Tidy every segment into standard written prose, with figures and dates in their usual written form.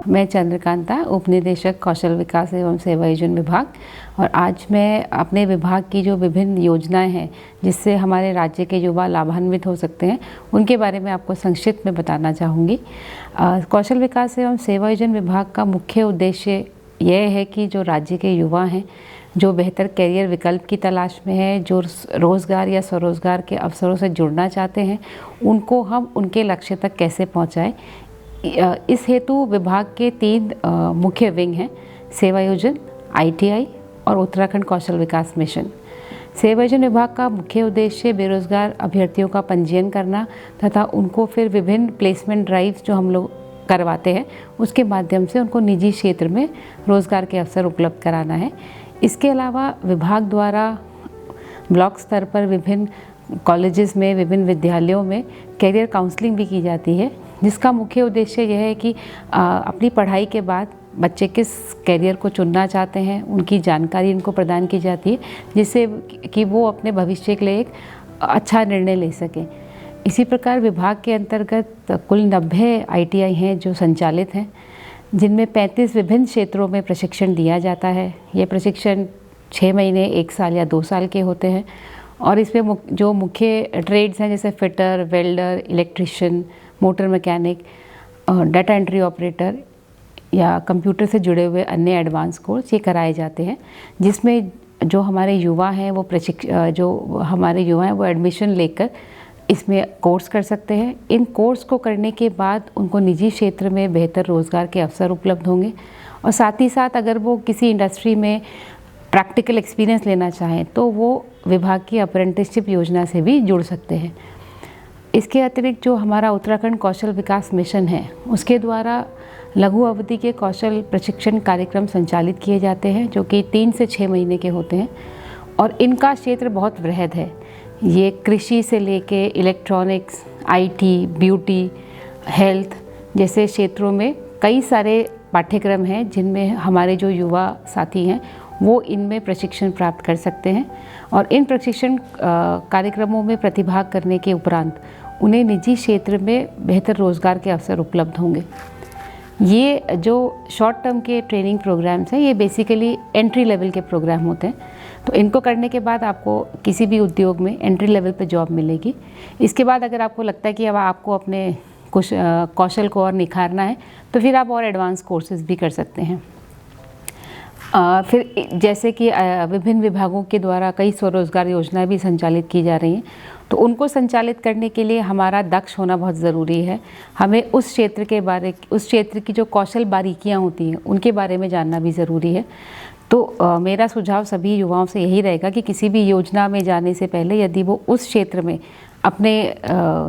मैं चंद्रकांता, उप निदेशक कौशल विकास एवं सेवायोजन विभाग, और आज मैं अपने विभाग की जो विभिन्न योजनाएं हैं जिससे हमारे राज्य के युवा लाभान्वित हो सकते हैं उनके बारे में आपको संक्षिप्त में बताना चाहूँगी। कौशल विकास एवं सेवायोजन विभाग का मुख्य उद्देश्य यह है कि जो राज्य के युवा हैं जो बेहतर करियर विकल्प की तलाश में है, जो रोज़गार या स्वरोज़गार के अवसरों से जुड़ना चाहते हैं, उनको हम उनके लक्ष्य तक कैसे पहुँचाएँ। इस हेतु विभाग के 3 मुख्य विंग हैं: सेवायोजन, ITI और उत्तराखंड कौशल विकास मिशन। सेवायोजन विभाग का मुख्य उद्देश्य बेरोजगार अभ्यर्थियों का पंजीयन करना तथा उनको फिर विभिन्न प्लेसमेंट ड्राइव्स जो हम लोग करवाते हैं उसके माध्यम से उनको निजी क्षेत्र में रोज़गार के अवसर उपलब्ध कराना है। इसके अलावा विभाग द्वारा ब्लॉक स्तर पर विभिन्न कॉलेजेस में, विभिन्न विद्यालयों में करियर काउंसलिंग भी की जाती है, जिसका मुख्य उद्देश्य यह है कि अपनी पढ़ाई के बाद बच्चे किस करियर को चुनना चाहते हैं उनकी जानकारी इनको प्रदान की जाती है, जिससे कि वो अपने भविष्य के लिए एक अच्छा निर्णय ले सकें। इसी प्रकार विभाग के अंतर्गत कुल 90 ITI हैं जो संचालित हैं, जिनमें 35 विभिन्न क्षेत्रों में प्रशिक्षण दिया जाता है। ये प्रशिक्षण 6 महीने, 1 साल या 2 साल के होते हैं और इसमें जो मुख्य ट्रेड्स हैं जैसे fitter, welder, electrician, motor mechanic, data entry operator या कंप्यूटर से जुड़े हुए अन्य एडवांस कोर्स ये कराए जाते हैं, जिसमें जो हमारे युवा हैं वो एडमिशन लेकर इसमें कोर्स कर सकते हैं। इन कोर्स को करने के बाद उनको निजी क्षेत्र में बेहतर रोज़गार के अवसर उपलब्ध होंगे और साथ ही साथ अगर वो किसी इंडस्ट्री में प्रैक्टिकल एक्सपीरियंस लेना चाहें तो वो विभाग की अप्रेंटिसशिप योजना से भी जुड़ सकते हैं। इसके अतिरिक्त जो हमारा उत्तराखंड कौशल विकास मिशन है उसके द्वारा लघु अवधि के कौशल प्रशिक्षण कार्यक्रम संचालित किए जाते हैं जो कि 3 से 6 महीने के होते हैं और इनका क्षेत्र बहुत वृहद है। ये कृषि से लेके इलेक्ट्रॉनिक्स, IT, ब्यूटी, हेल्थ जैसे क्षेत्रों में कई सारे पाठ्यक्रम हैं जिनमें हमारे जो युवा साथी हैं वो इनमें प्रशिक्षण प्राप्त कर सकते हैं और इन प्रशिक्षण कार्यक्रमों में प्रतिभाग करने के उपरांत उन्हें निजी क्षेत्र में बेहतर रोज़गार के अवसर उपलब्ध होंगे। ये जो शॉर्ट टर्म के ट्रेनिंग प्रोग्राम्स हैं ये बेसिकली एंट्री लेवल के प्रोग्राम होते हैं, तो इनको करने के बाद आपको किसी भी उद्योग में एंट्री लेवल पे जॉब मिलेगी। इसके बाद अगर आपको लगता है कि अब आपको अपने कुछ कौशल को और निखारना है तो फिर आप और एडवांस कोर्सेज भी कर सकते हैं। फिर जैसे कि विभिन्न विभागों के द्वारा कई स्वरोजगार योजनाएं भी संचालित की जा रही हैं, तो उनको संचालित करने के लिए हमारा दक्ष होना बहुत ज़रूरी है। हमें उस क्षेत्र की जो कौशल बारीकियां होती हैं उनके बारे में जानना भी ज़रूरी है। तो मेरा सुझाव सभी युवाओं से यही रहेगा कि किसी भी योजना में जाने से पहले यदि वो उस क्षेत्र में अपने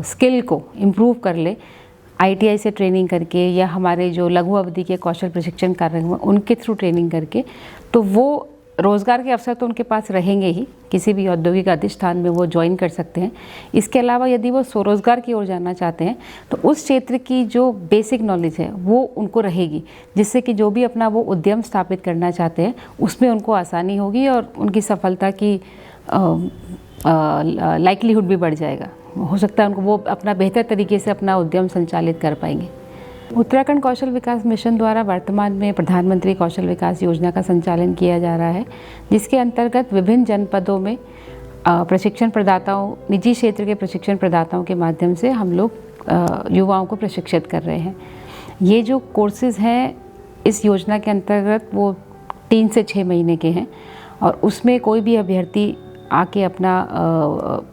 स्किल को इम्प्रूव कर ले, ITI से ट्रेनिंग करके या हमारे जो लघु अवधि के कौशल प्रशिक्षण कार्यक्रम हैं उनके थ्रू ट्रेनिंग करके, तो वो रोज़गार के अवसर तो उनके पास रहेंगे ही, किसी भी औद्योगिक अधिष्ठान में वो ज्वाइन कर सकते हैं। इसके अलावा यदि वो स्वरोज़गार की ओर जाना चाहते हैं तो उस क्षेत्र की जो बेसिक नॉलेज है वो उनको रहेगी, जिससे कि जो भी अपना वो उद्यम स्थापित करना चाहते हैं उसमें उनको आसानी होगी और उनकी सफलता की लाइक्लीहुड भी बढ़ जाएगा। हो सकता है उनको वो अपना बेहतर तरीके से अपना उद्यम संचालित कर पाएंगे। उत्तराखंड कौशल विकास मिशन द्वारा वर्तमान में प्रधानमंत्री कौशल विकास योजना का संचालन किया जा रहा है, जिसके अंतर्गत विभिन्न जनपदों में प्रशिक्षण प्रदाताओं, निजी क्षेत्र के प्रशिक्षण प्रदाताओं के माध्यम से हम लोग युवाओं को प्रशिक्षित कर रहे हैं। ये जो कोर्सेज़ हैं इस योजना के अंतर्गत वो 3 से 6 महीने के हैं और उसमें कोई भी अभ्यर्थी आके अपना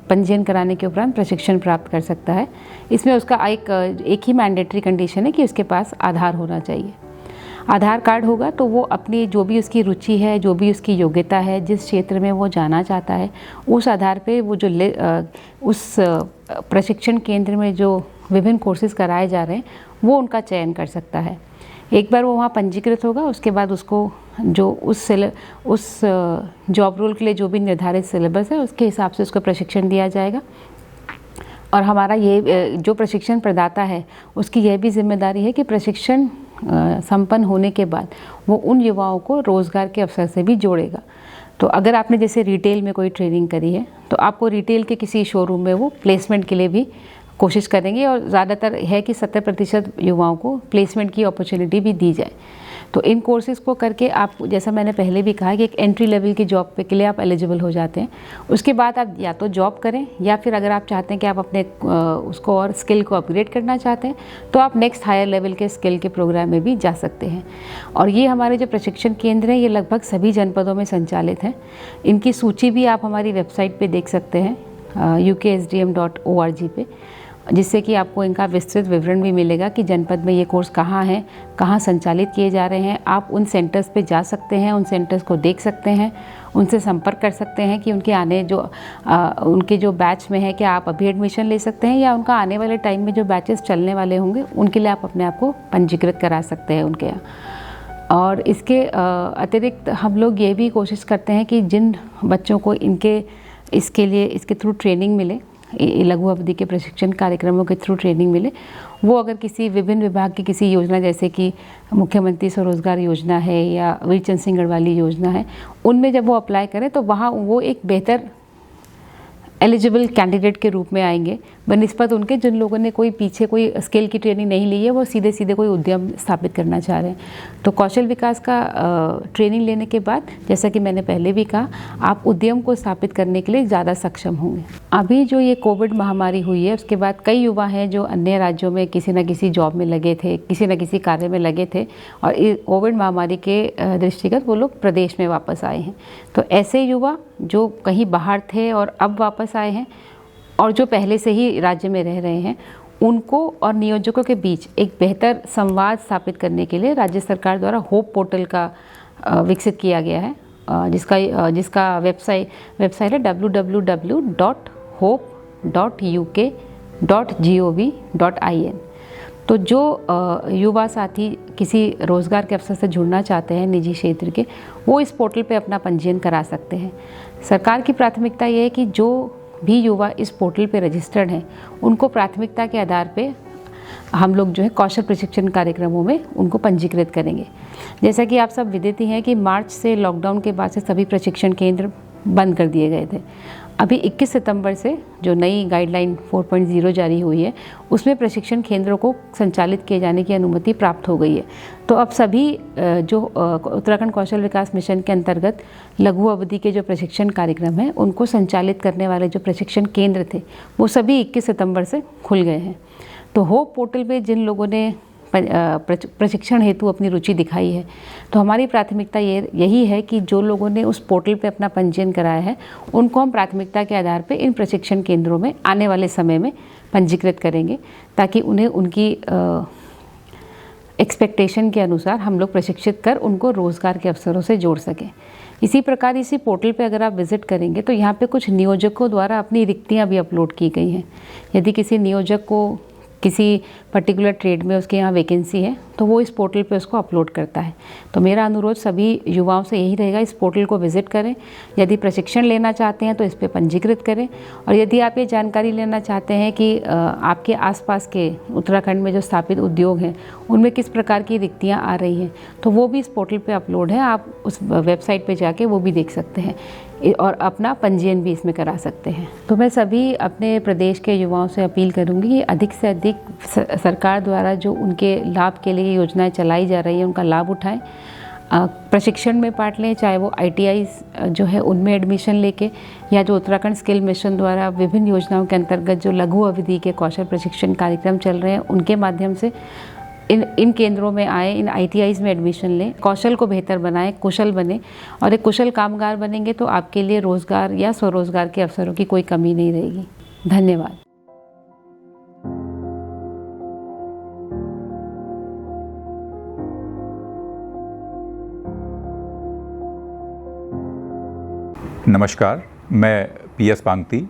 पंजीयन कराने के उपरांत प्रशिक्षण प्राप्त कर सकता है। इसमें उसका एक ही मैंडेटरी कंडीशन है कि उसके पास आधार होना चाहिए। आधार कार्ड होगा तो वो अपनी जो भी उसकी रुचि है, जो भी उसकी योग्यता है, जिस क्षेत्र में वो जाना चाहता है, उस आधार पे वो जो उस प्रशिक्षण केंद्र में जो विभिन्न कोर्सेज़ कराए जा रहे हैं वो उनका चयन कर सकता है। एक बार वो वहाँ पंजीकृत होगा उसके बाद उसको जो उस जॉब रोल के लिए जो भी निर्धारित सिलेबस है उसके हिसाब से उसको प्रशिक्षण दिया जाएगा। और हमारा ये जो प्रशिक्षण प्रदाता है उसकी यह भी जिम्मेदारी है कि प्रशिक्षण संपन्न होने के बाद वो उन युवाओं को रोज़गार के अवसर से भी जोड़ेगा। तो अगर आपने जैसे रिटेल में कोई ट्रेनिंग करी है तो आपको रिटेल के किसी शोरूम में वो प्लेसमेंट के लिए भी कोशिश करेंगे और ज़्यादातर है कि 70% युवाओं को प्लेसमेंट की अपॉर्चुनिटी भी दी जाए। तो इन कोर्सेज़ को करके आप, जैसा मैंने पहले भी कहा कि एक एंट्री लेवल की जॉब के लिए आप एलिजिबल हो जाते हैं। उसके बाद आप या तो जॉब करें, या फिर अगर आप चाहते हैं कि आप अपने उसको और स्किल को अपग्रेड करना चाहते हैं तो आप नेक्स्ट हायर लेवल के स्किल के प्रोग्राम में भी जा सकते हैं। और ये हमारे जो प्रशिक्षण केंद्र हैं ये लगभग सभी जनपदों में संचालित हैं। इनकी सूची भी आप हमारी वेबसाइट पे देख सकते हैं ukSDM.org पे, जिससे कि आपको इनका विस्तृत विवरण भी मिलेगा कि जनपद में ये कोर्स कहाँ है, कहाँ संचालित किए जा रहे हैं। आप उन सेंटर्स पे जा सकते हैं, उन सेंटर्स को देख सकते हैं, उनसे संपर्क कर सकते हैं कि उनके आने उनके जो बैच में है क्या आप अभी एडमिशन ले सकते हैं, या उनका आने वाले टाइम में जो बैचेस चलने वाले होंगे उनके लिए आप अपने आप को पंजीकृत करा सकते हैं उनके यहाँ। और इसके अतिरिक्त हम लोग ये भी कोशिश करते हैं कि जिन बच्चों को इसके थ्रू ट्रेनिंग मिले, लघु अवधि के प्रशिक्षण कार्यक्रमों के थ्रू ट्रेनिंग मिले, वो अगर किसी विभिन्न विभाग की किसी योजना, जैसे कि मुख्यमंत्री स्वरोजगार योजना है या वीरचंद सिंह गढ़वाली योजना है, उनमें जब वो अप्लाई करें तो वहाँ वो एक बेहतर एलिजिबल कैंडिडेट के रूप में आएंगे बनिस्बत उनके जिन लोगों ने पीछे कोई स्किल की ट्रेनिंग नहीं ली है, वो सीधे सीधे कोई उद्यम स्थापित करना चाह रहे हैं। तो कौशल विकास का ट्रेनिंग लेने के बाद, जैसा कि मैंने पहले भी कहा, आप उद्यम को स्थापित करने के लिए ज़्यादा सक्षम होंगे। अभी जो ये कोविड महामारी हुई है उसके बाद कई युवा हैं जो अन्य राज्यों में किसी न किसी जॉब में लगे थे, किसी न किसी कार्य में लगे थे, और कोविड महामारी के दृष्टिगत वो लोग प्रदेश में वापस आए हैं। तो ऐसे युवा जो कहीं बाहर थे और अब वापस आए हैं, और जो पहले से ही राज्य में रह रहे हैं, उनको और नियोजकों के बीच एक बेहतर संवाद स्थापित करने के लिए राज्य सरकार द्वारा होप पोर्टल का विकसित किया गया है, जिसका वेबसाइट है www.hope.uk.gov.in। तो जो युवा साथी किसी रोज़गार के अवसर से जुड़ना चाहते हैं निजी क्षेत्र के, वो इस पोर्टल पे अपना पंजीयन करा सकते हैं। सरकार की प्राथमिकता ये है कि जो भी युवा इस पोर्टल पे रजिस्टर्ड हैं उनको प्राथमिकता के आधार पे हम लोग जो है कौशल प्रशिक्षण कार्यक्रमों में उनको पंजीकृत करेंगे। जैसा कि आप सब विदित ही हैं कि मार्च से लॉकडाउन के बाद से सभी प्रशिक्षण केंद्र बंद कर दिए गए थे। अभी 21 सितंबर से जो नई गाइडलाइन 4.0 जारी हुई है, उसमें प्रशिक्षण केंद्रों को संचालित किए जाने की अनुमति प्राप्त हो गई है। तो अब सभी जो उत्तराखंड कौशल विकास मिशन के अंतर्गत लघु अवधि के जो प्रशिक्षण कार्यक्रम हैं, उनको संचालित करने वाले जो प्रशिक्षण केंद्र थे, वो सभी 21 सितंबर से खुल गए हैं। तो होप पोर्टल पे जिन लोगों ने प्रशिक्षण हेतु अपनी रुचि दिखाई है, तो हमारी प्राथमिकता यही है कि जो लोगों ने उस पोर्टल पे अपना पंजीयन कराया है, उनको हम प्राथमिकता के आधार पे इन प्रशिक्षण केंद्रों में आने वाले समय में पंजीकृत करेंगे, ताकि उन्हें उनकी एक्सपेक्टेशन के अनुसार हम लोग प्रशिक्षित कर उनको रोज़गार के अवसरों से जोड़ सकें। इसी प्रकार इसी पोर्टल पे अगर आप विज़िट करेंगे तो यहाँ पे कुछ नियोजकों द्वारा अपनी रिक्तियाँ भी अपलोड की गई हैं। यदि किसी नियोजक को किसी पर्टिकुलर ट्रेड में उसके यहाँ वैकेंसी है, तो वो इस पोर्टल पे उसको अपलोड करता है। तो मेरा अनुरोध सभी युवाओं से यही रहेगा, इस पोर्टल को विज़िट करें। यदि प्रशिक्षण लेना चाहते हैं तो इस पे पंजीकृत करें, और यदि आप ये जानकारी लेना चाहते हैं कि आपके आसपास के उत्तराखंड में जो स्थापित उद्योग हैं उनमें किस प्रकार की रिक्तियाँ आ रही हैं, तो वो भी इस पोर्टल पर अपलोड है। आप उस वेबसाइट पर जाके वो भी देख सकते हैं और अपना पंजीयन भी इसमें करा सकते हैं। तो मैं सभी अपने प्रदेश के युवाओं से अपील करूंगी कि अधिक से अधिक सरकार द्वारा जो उनके लाभ के लिए योजनाएं चलाई जा रही हैं उनका लाभ उठाएं, प्रशिक्षण में पार्ट लें, चाहे वो ITI जो है उनमें एडमिशन लेके, या जो उत्तराखंड स्किल मिशन द्वारा विभिन्न योजनाओं के अंतर्गत जो लघु अवधि के कौशल प्रशिक्षण कार्यक्रम चल रहे हैं उनके माध्यम से इन केंद्रों में आए, इन ITIs में एडमिशन लें, कौशल को बेहतर बनाएं, कुशल बने, और एक कुशल कामगार बनेंगे तो आपके लिए रोज़गार या स्वरोज़गार के अवसरों की कोई कमी नहीं रहेगी। धन्यवाद। नमस्कार, मैं PS पांगती।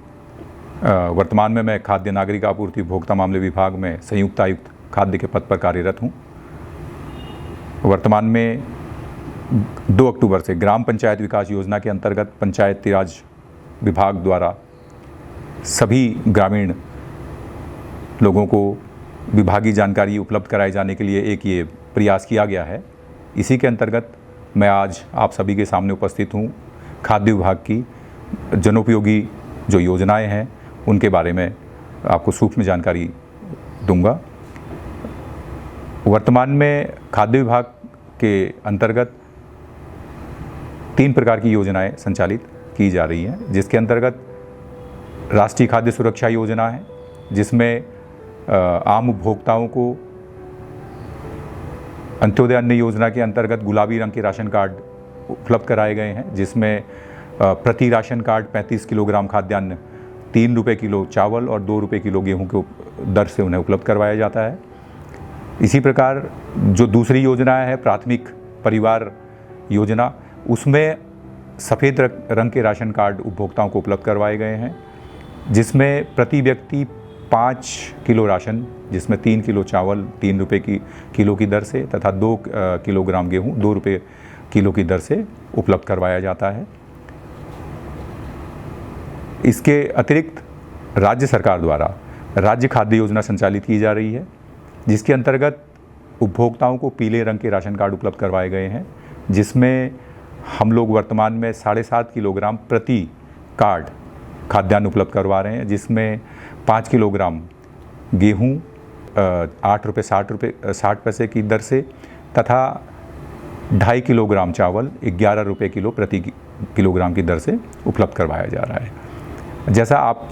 वर्तमान में मैं खाद्य नागरिक आपूर्ति उपभोक्ता मामले विभाग में संयुक्त आयुक्त खाद्य के पद पर कार्यरत हूँ। वर्तमान में 2 अक्टूबर से ग्राम पंचायत विकास योजना के अंतर्गत पंचायती राज विभाग द्वारा सभी ग्रामीण लोगों को विभागीय जानकारी उपलब्ध कराए जाने के लिए एक ये प्रयास किया गया है। इसी के अंतर्गत मैं आज आप सभी के सामने उपस्थित हूँ। खाद्य विभाग की जनोपयोगी जो योजनाएं हैं उनके बारे में आपको सूक्ष्म जानकारी दूंगा। वर्तमान में खाद्य विभाग के अंतर्गत 3 प्रकार की योजनाएं संचालित की जा रही हैं, जिसके अंतर्गत राष्ट्रीय खाद्य सुरक्षा योजना है, जिसमें आम उपभोक्ताओं को अंत्योदय अन्न योजना के अंतर्गत गुलाबी रंग के राशन कार्ड उपलब्ध कराए गए हैं, जिसमें प्रति राशन कार्ड 35 किलोग्राम खाद्यान्न 3 रुपये किलो चावल और 2 रुपये किलो गेहूं के दर से उन्हें उपलब्ध करवाया जाता है। इसी प्रकार जो दूसरी योजना है प्राथमिक परिवार योजना, उसमें सफ़ेद रंग के राशन कार्ड उपभोक्ताओं को उपलब्ध करवाए गए हैं, जिसमें प्रति व्यक्ति 5 किलो राशन, जिसमें 3 किलो चावल 3 रुपये किलो की दर से तथा 2 किलोग्राम गेहूं 2 रुपये किलो की दर से उपलब्ध करवाया जाता है। इसके अतिरिक्त राज्य सरकार द्वारा राज्य खाद्य योजना संचालित की जा रही है, जिसके अंतर्गत उपभोक्ताओं को पीले रंग के राशन कार्ड उपलब्ध करवाए गए हैं, जिसमें हम लोग वर्तमान में 7.5 किलोग्राम प्रति कार्ड खाद्यान्न उपलब्ध करवा रहे हैं, जिसमें 5 किलोग्राम गेहूं 8 रुपये 60 पैसे की दर से तथा 2.5 किलोग्राम चावल 11 रुपये किलो प्रति किलोग्राम की दर से उपलब्ध करवाया जा रहा है। जैसा आप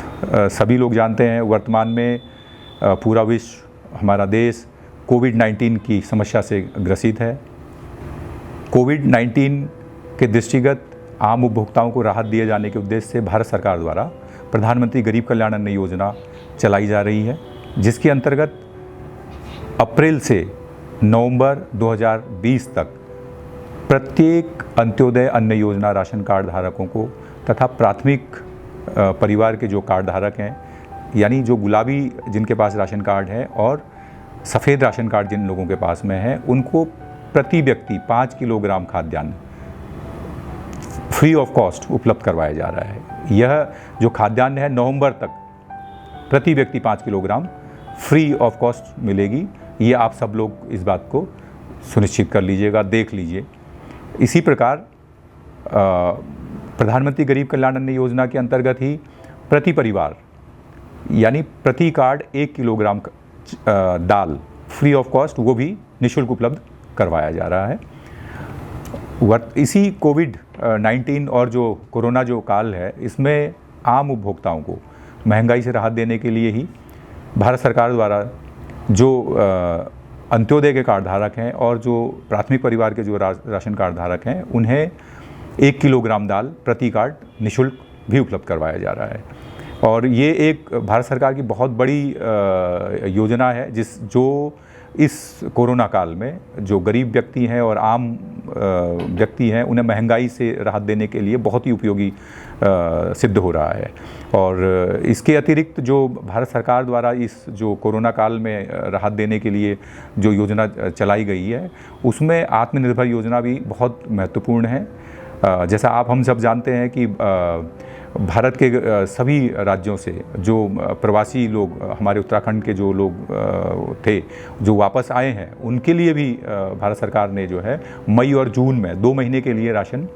सभी लोग जानते हैं, वर्तमान में पूरा विश्व, हमारा देश कोविड-19 की समस्या से ग्रसित है। कोविड-19 के दृष्टिगत आम उपभोक्ताओं को राहत दिए जाने के उद्देश्य से भारत सरकार द्वारा प्रधानमंत्री गरीब कल्याण अन्न योजना चलाई जा रही है, जिसके अंतर्गत अप्रैल से नवंबर 2020 तक प्रत्येक अंत्योदय अन्न योजना राशन कार्ड धारकों को तथा प्राथमिक परिवार के जो कार्ड धारक हैं, यानी जो गुलाबी जिनके पास राशन कार्ड है और सफ़ेद राशन कार्ड जिन लोगों के पास में है, उनको प्रति व्यक्ति 5 किलोग्राम खाद्यान्न फ्री ऑफ कॉस्ट उपलब्ध करवाया जा रहा है। यह जो खाद्यान्न है नवंबर तक प्रति व्यक्ति 5 किलोग्राम फ्री ऑफ कॉस्ट मिलेगी। ये आप सब लोग इस बात को सुनिश्चित कर लीजिएगा, देख लीजिए। इसी प्रकार प्रधानमंत्री गरीब कल्याण अन्न योजना के अंतर्गत ही प्रति परिवार यानी प्रति card 1 kilogram dal free of cost, वो भी निःशुल्क उपलब्ध करवाया जा रहा है। इसी कोविड-19 और जो कोरोना जो काल है, इसमें आम उपभोक्ताओं को महंगाई से राहत देने के लिए ही भारत सरकार द्वारा जो अंत्योदय के कार्ड धारक हैं और जो प्राथमिक परिवार के जो राशन कार्ड धारक हैं, उन्हें 1 किलोग्राम दाल प्रति कार्ड निःशुल्क भी उपलब्ध करवाया जा रहा है। और ये एक भारत सरकार की बहुत बड़ी योजना है, जो इस कोरोना काल में जो गरीब व्यक्ति हैं और आम व्यक्ति हैं, उन्हें महंगाई से राहत देने के लिए बहुत ही उपयोगी सिद्ध हो रहा है। और इसके अतिरिक्त जो भारत सरकार द्वारा इस जो कोरोना काल में राहत देने के लिए जो योजना चलाई गई है, उसमें आत्मनिर्भर योजना भी बहुत महत्वपूर्ण है। जैसा आप हम सब जानते हैं कि भारत के सभी राज्यों से जो प्रवासी लोग, हमारे उत्तराखंड के जो लोग थे जो वापस आए हैं, उनके लिए भी भारत सरकार ने जो है मई और जून में 2 महीने के लिए राशन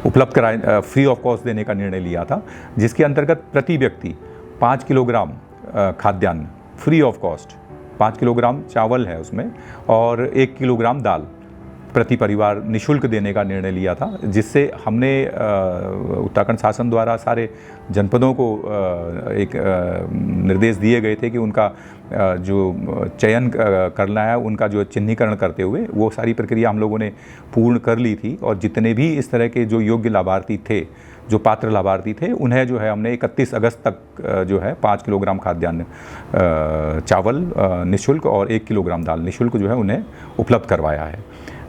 उपलब्ध कराए, फ्री ऑफ कॉस्ट देने का निर्णय लिया था, जिसके अंतर्गत प्रति व्यक्ति 5 किलोग्राम खाद्यान्न फ्री ऑफ कॉस्ट, 5 किलोग्राम चावल है उसमें और 1 किलोग्राम दाल प्रति परिवार निःशुल्क देने का निर्णय लिया था, जिससे हमने उत्तराखंड शासन द्वारा सारे जनपदों को एक निर्देश दिए गए थे कि उनका जो चयन करना है, उनका जो चिन्हीकरण करते हुए वो सारी प्रक्रिया हम लोगों ने पूर्ण कर ली थी। और जितने भी इस तरह के जो योग्य लाभार्थी थे, जो पात्र लाभार्थी थे, उन्हें जो है हमने 31 अगस्त तक जो है 5 किलोग्राम खाद्यान्न चावल निःशुल्क और 1 किलोग्राम दाल निःशुल्क जो है उन्हें उपलब्ध करवाया है।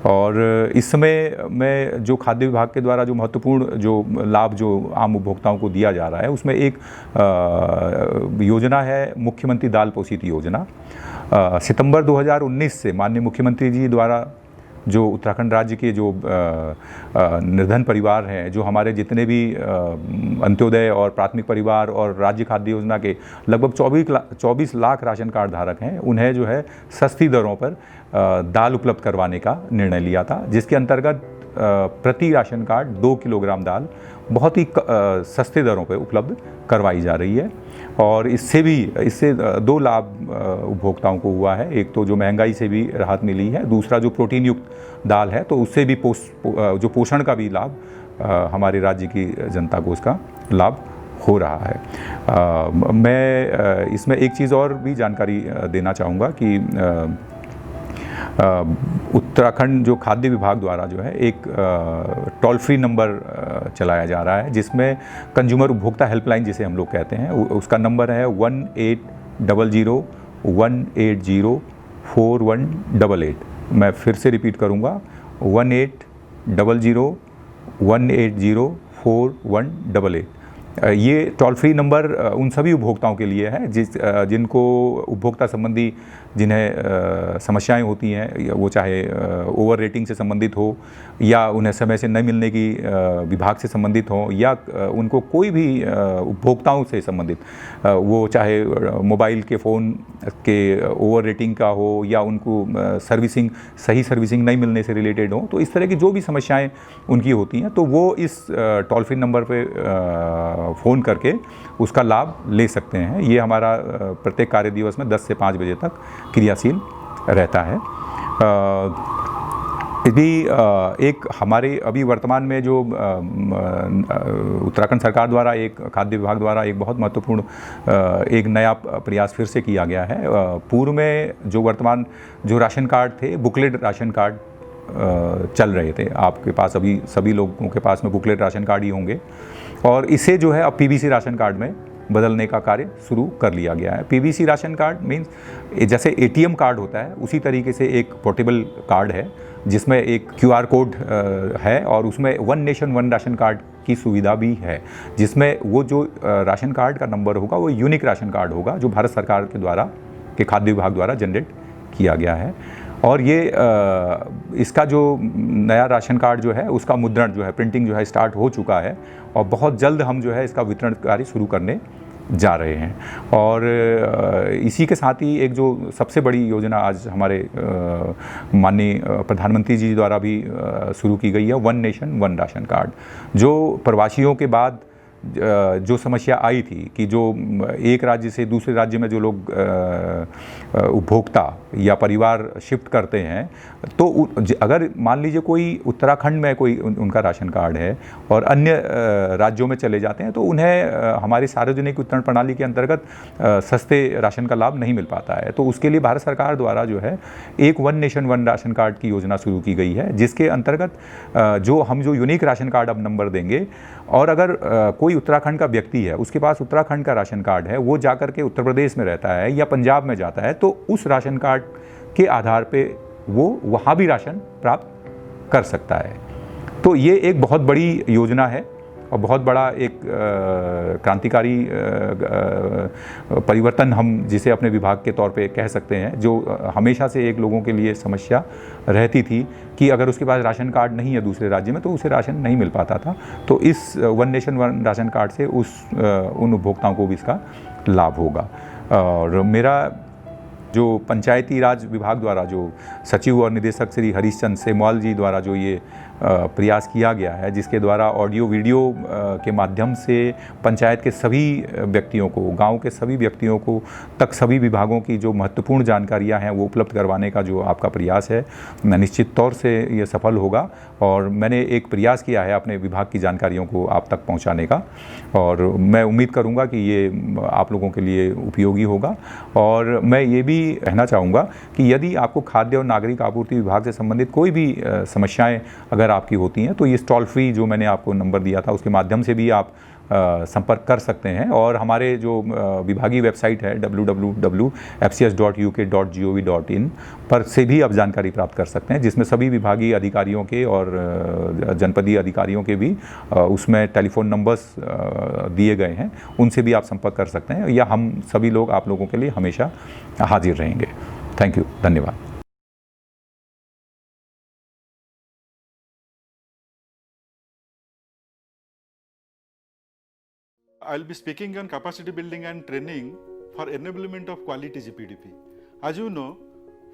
और इस समय में जो खाद्य विभाग के द्वारा जो महत्वपूर्ण जो लाभ जो आम उपभोक्ताओं को दिया जा रहा है, उसमें एक योजना है मुख्यमंत्री दाल पोषित योजना। सितंबर 2019 से माननीय मुख्यमंत्री जी द्वारा जो उत्तराखंड राज्य के जो निर्धन परिवार हैं, जो हमारे जितने भी अंत्योदय और प्राथमिक परिवार और राज्य खाद्य योजना के लगभग 24 लाख राशन कार्ड धारक हैं, उन्हें जो है सस्ती दरों पर दाल उपलब्ध करवाने का निर्णय लिया था, जिसके अंतर्गत प्रति राशन कार्ड 2 किलोग्राम दाल बहुत ही सस्ते दरों पे उपलब्ध करवाई जा रही है। और इससे 2 लाभ उपभोक्ताओं को हुआ है। एक तो जो महंगाई से भी राहत मिली है, दूसरा जो प्रोटीन युक्त दाल है तो उससे भी जो पोषण का भी लाभ हमारे राज्य की जनता को उसका लाभ हो रहा है। मैं इसमें एक चीज़ और भी जानकारी देना चाहूँगा कि उत्तराखंड जो खाद्य विभाग द्वारा जो है एक टोल फ्री नंबर चलाया जा रहा है, जिसमें कंज्यूमर उपभोक्ता हेल्पलाइन जिसे हम लोग कहते हैं, उसका नंबर है 1800-180-4188। मैं फिर से रिपीट करूँगा 1800-180-4188। ये टोल फ्री नंबर उन सभी उपभोक्ताओं के लिए है जिनको उपभोक्ता संबंधी जिन्हें समस्याएं होती हैं, वो चाहे ओवर रेटिंग से संबंधित हो या उन्हें समय से न मिलने की विभाग से संबंधित हो या उनको कोई भी उपभोक्ताओं से संबंधित, वो चाहे मोबाइल के फ़ोन के ओवर रेटिंग का हो या उनको सही सर्विसिंग नहीं मिलने से रिलेटेड हो, तो इस तरह की जो भी समस्याएं उनकी होती हैं तो वो इस टोल फ्री नंबर पे फ़ोन करके उसका लाभ ले सकते हैं। ये हमारा प्रत्येक कार्य दिवस में 10 से 5 बजे तक क्रियाशील रहता है। एक हमारे अभी वर्तमान में जो उत्तराखंड सरकार द्वारा एक खाद्य विभाग द्वारा एक बहुत महत्वपूर्ण एक नया प्रयास फिर से किया गया है। पूर्व में जो राशन कार्ड थे, बुकलेट राशन कार्ड चल रहे थे, आपके पास अभी सभी लोगों के पास में बुकलेट राशन कार्ड ही होंगे, और इसे जो है अब पीवीसी राशन कार्ड में बदलने का कार्य शुरू कर लिया गया है। पीवीसी राशन कार्ड मीन्स जैसे एटीएम कार्ड होता है उसी तरीके से एक पोर्टेबल कार्ड है जिसमें एक क्यूआर कोड है और उसमें one nation one ration card की सुविधा भी है, जिसमें वो जो राशन कार्ड का नंबर होगा वो यूनिक राशन कार्ड होगा जो भारत सरकार के खाद्य विभाग द्वारा जनरेट किया गया है। और ये इसका जो नया राशन कार्ड जो है उसका मुद्रण जो है, प्रिंटिंग जो है स्टार्ट हो चुका है और बहुत जल्द हम जो है इसका वितरण कार्य शुरू करने जा रहे हैं। और इसी के साथ ही एक जो सबसे बड़ी योजना आज हमारे माननीय प्रधानमंत्री जी द्वारा भी शुरू की गई है, one nation one ration card, जो प्रवासियों के बाद जो समस्या आई थी कि जो एक राज्य से दूसरे राज्य में जो लोग उपभोक्ता या परिवार शिफ्ट करते हैं, तो अगर मान लीजिए कोई उत्तराखंड में कोई उनका राशन कार्ड है और अन्य राज्यों में चले जाते हैं तो उन्हें हमारी सार्वजनिक वितरण प्रणाली के अंतर्गत सस्ते राशन का लाभ नहीं मिल पाता है। तो उसके लिए भारत सरकार द्वारा जो है एक one nation one ration card की योजना शुरू की गई है, जिसके अंतर्गत जो यूनिक राशन कार्ड अब नंबर देंगे और अगर कोई उत्तराखंड का व्यक्ति है, उसके पास उत्तराखंड का राशन कार्ड है, वो जाकर के उत्तर प्रदेश में रहता है या पंजाब में जाता है, तो उस राशन कार्ड के आधार पे वो वहाँ भी राशन प्राप्त कर सकता है। तो ये एक बहुत बड़ी योजना है और बहुत बड़ा एक क्रांतिकारी परिवर्तन हम जिसे अपने विभाग के तौर पे कह सकते हैं, जो हमेशा से एक लोगों के लिए समस्या रहती थी कि अगर उसके पास राशन कार्ड नहीं है दूसरे राज्य में तो उसे राशन नहीं मिल पाता था। तो इस one nation one ration card से उन उपभोक्ताओं को भी इसका लाभ होगा। और मेरा जो पंचायती राज विभाग द्वारा जो सचिव और निदेशक श्री हरीश चंद्र सेमवाल जी द्वारा जो ये प्रयास किया गया है, जिसके द्वारा ऑडियो वीडियो के माध्यम से पंचायत के सभी व्यक्तियों को, गांव के सभी व्यक्तियों को तक सभी विभागों की जो महत्वपूर्ण जानकारियां हैं वो उपलब्ध करवाने का जो आपका प्रयास है, निश्चित तौर से ये सफल होगा। और मैंने एक प्रयास किया है अपने विभाग की जानकारियों को आप तक पहुँचाने का, और मैं उम्मीद करूँगा कि ये आप लोगों के लिए उपयोगी होगा। और मैं ये भी कहना चाहूँगा कि यदि आपको खाद्य और नागरिक आपूर्ति विभाग से संबंधित कोई भी समस्याएं अगर आपकी होती हैं तो ये टोल फ्री जो मैंने आपको नंबर दिया था उसके माध्यम से भी आप संपर्क कर सकते हैं। और हमारे जो विभागीय वेबसाइट है www.fcs.uk.gov.in पर से भी आप जानकारी प्राप्त कर सकते हैं, जिसमें सभी विभागीय अधिकारियों के और जनपदीय अधिकारियों के भी उसमें टेलीफोन नंबर्स दिए गए हैं, उनसे भी आप संपर्क कर सकते हैं, या हम सभी लोग आप लोगों के लिए हमेशा हाजिर रहेंगे। थैंक यू, धन्यवाद। I'll be speaking on capacity building and training for enablement of quality GPDP. As you know,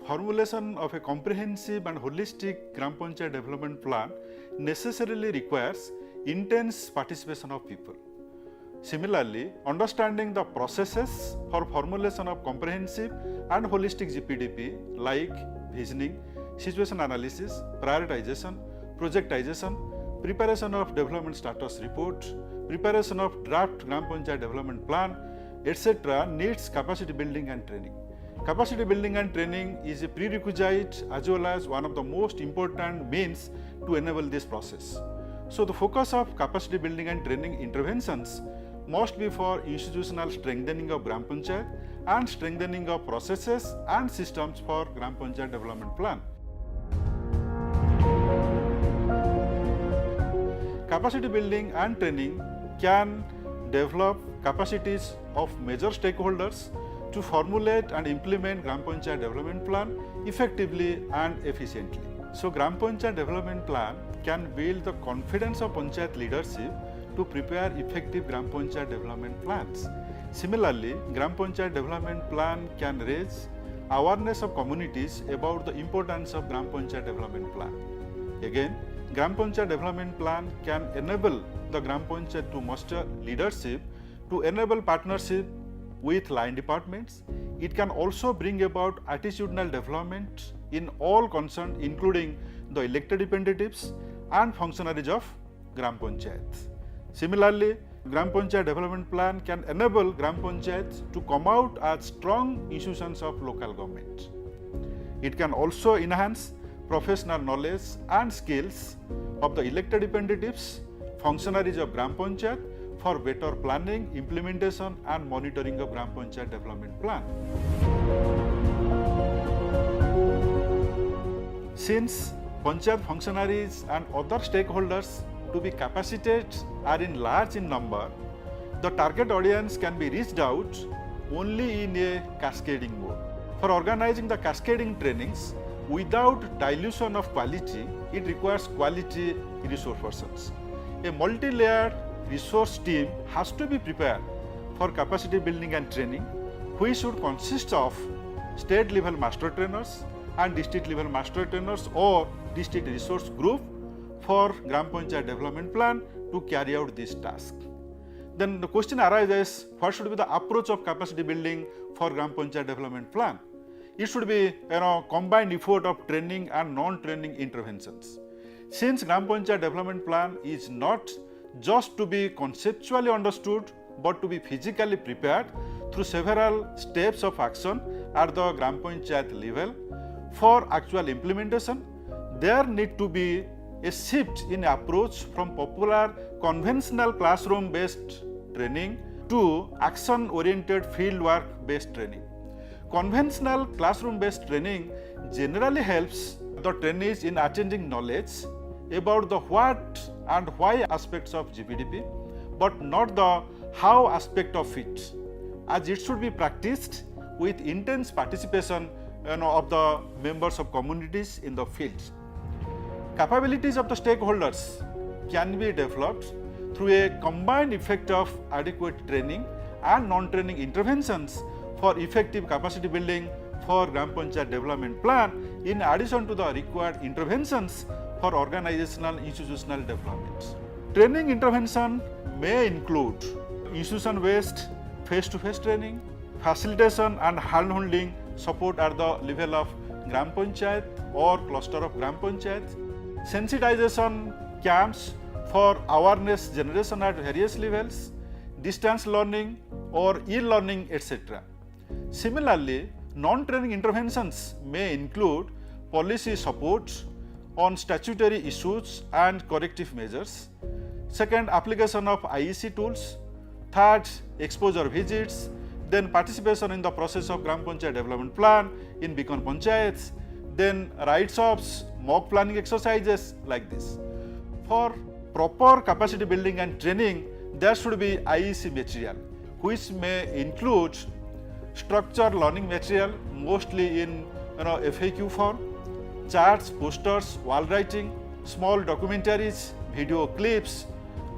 formulation of a comprehensive and holistic Gram Panchayat development plan necessarily requires intense participation of people. Similarly, understanding the processes for formulation of comprehensive and holistic GPDP like visioning, situation analysis, prioritization, projectization, preparation of development status report, preparation of draft Gram Panchayat development plan, etc. needs capacity building and training. Capacity building and training is a prerequisite as well as one of the most important means to enable this process. So the focus of capacity building and training interventions must be for institutional strengthening of Gram Panchayat and strengthening of processes and systems for Gram Panchayat development plan. Capacity building and training can develop capacities of major stakeholders to formulate and implement Gram Panchayat development plan effectively and efficiently. So Gram Panchayat development plan can build the confidence of Panchayat leadership to prepare effective Gram Panchayat development plans. Similarly, Gram Panchayat development plan can raise awareness of communities about the importance of Gram Panchayat development plan. Again, Gram Panchayat development plan can enable the Gram Panchayat to muster leadership to enable partnership with line departments. It can also bring about attitudinal development in all concerned, including the elected representatives and functionaries of Gram Panchayats. Similarly, Gram Panchayat development plan can enable Gram Panchayats to come out as strong institutions of local government. It can also enhance professional knowledge and skills of the elected representatives, functionaries of Gram Panchayat for better planning, implementation and monitoring of Gram Panchayat development plan. Since Panchayat functionaries and other stakeholders to be capacitated are in large in number, the target audience can be reached out only in a cascading mode. For organizing the cascading trainings without dilution of quality, it requires quality resource persons. A multi-layered resource team has to be prepared for capacity building and training, which should consist of state level master trainers and district level master trainers or district resource group for Gram Panchayat development plan to carry out this task. Then the question arises, what should be the approach of capacity building for Gram Panchayat development plan? It should be combined effort of training and non-training interventions. Since Gram Panchayat development plan is not just to be conceptually understood but to be physically prepared through several steps of action at the Gram Panchayat level for actual implementation, there need to be a shift in approach from popular conventional classroom based training to action oriented field work based training. Conventional classroom based training generally helps the trainees in attaining knowledge about the what and why aspects of GPDP, but not the how aspect of it, as it should be practiced with intense participation of the members of communities in the field. Capabilities of the stakeholders can be developed through a combined effect of adequate training and non-training interventions for effective capacity building for Gram Panchayat development plan, in addition to the required interventions for organizational institutional development. Training intervention may include institution-based face-to-face training, facilitation and hand-holding support at the level of Gram Panchayat or cluster of Gram Panchayat, sensitization camps for awareness generation at various levels, distance learning or e-learning, etc. Similarly, non-training interventions may include policy support on statutory issues and corrective measures. Second, application of IEC tools. Third, exposure visits. Then participation in the process of Gram Panchayat development plan in beacon panchayats. Then write-ups, mock planning exercises like this. For proper capacity building and training, there should be IEC material, which may include structured learning material, mostly in FAQ form, charts, posters, wall writing, small documentaries, video clips,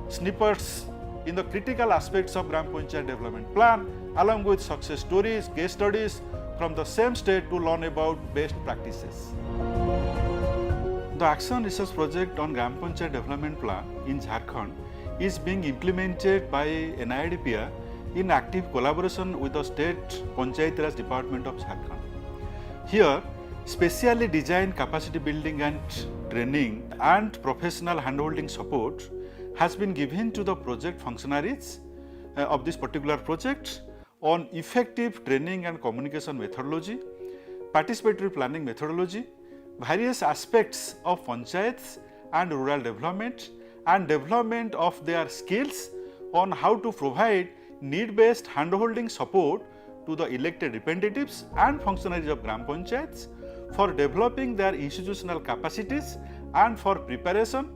snippets in the critical aspects of Gram Panchayat development plan, along with success stories, case studies, from the same state to learn about best practices. The Action Research Project on Gram Panchayat Development Plan in Jharkhand is being implemented by NIDPR in active collaboration with the State Panchayat Raj Department of Jharkhand. Here, specially designed capacity building and training and professional handholding support has been given to the project functionaries of this particular project on effective training and communication methodology, participatory planning methodology, various aspects of panchayats and rural development and development of their skills on how to provide need-based handholding support to the elected representatives and functionaries of Gram Panchayats for developing their institutional capacities and for preparation,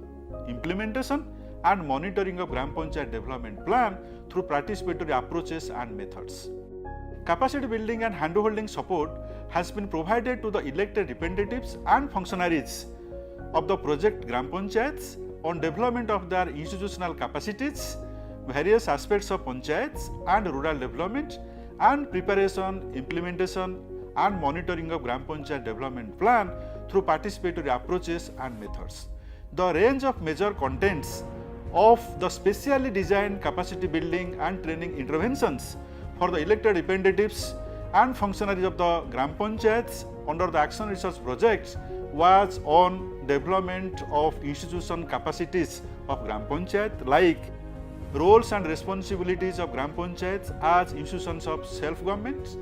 implementation and monitoring of Gram Panchayat development plan through participatory approaches and methods. Capacity building and handholding support has been provided to the elected representatives and functionaries of the project Gram Panchayats on development of their institutional capacities, various aspects of panchayats and rural development and preparation, implementation and monitoring of Gram Panchayat development plan through participatory approaches and methods. The range of major contents of the specially designed capacity building and training interventions for the elected representatives and functionaries of the Gram Panchayats under the Action Research Project was on development of institution capacities of Gram Panchayat, like roles and responsibilities of Gram Panchayats as institutions of self-government,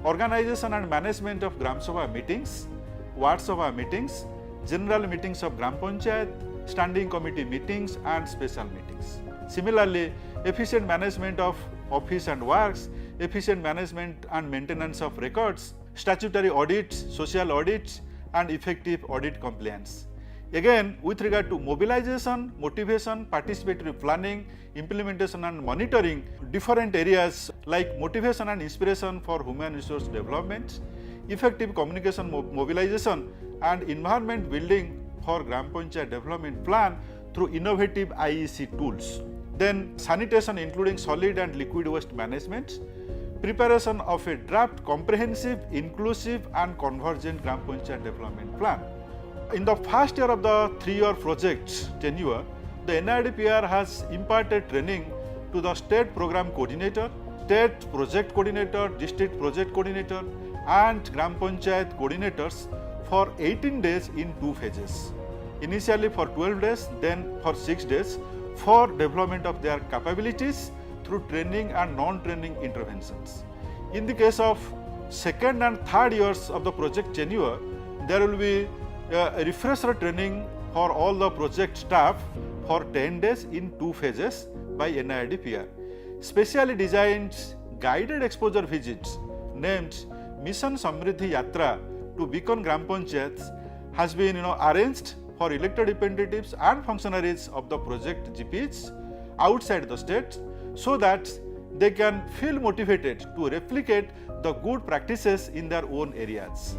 organization and management of Gram Sabha meetings, Ward Sabha meetings, general meetings of Gram Panchayat, standing committee meetings and special meetings. Similarly, efficient management of office and works, efficient management and maintenance of records, statutory audits, social audits and effective audit compliance. Again, with regard to mobilization, motivation, participatory planning, implementation and monitoring, different areas like motivation and inspiration for human resource development, effective communication mobilization and environment building for Gram Panchayat development plan through innovative IEC tools. Then sanitation including solid and liquid waste management, preparation of a draft comprehensive, inclusive and convergent Gram Panchayat development plan. In the first year of the 3-year project tenure, the NIDPR has imparted training to the state program coordinator, state project coordinator, district project coordinator and Gram Panchayat coordinators for 18 days in 2 phases. Initially for 12 days, then for 6 days for development of their capabilities through training and non-training interventions. In the case of 2nd and 3rd years of the project tenure, there will be a refresher training for all the project staff for 10 days in 2 phases by NIDPR. Specially designed guided exposure visits named Mission Samriddhi Yatra to Beacon Gram Panchayats has been arranged for elected representatives and functionaries of the project GPs outside the state so that they can feel motivated to replicate the good practices in their own areas.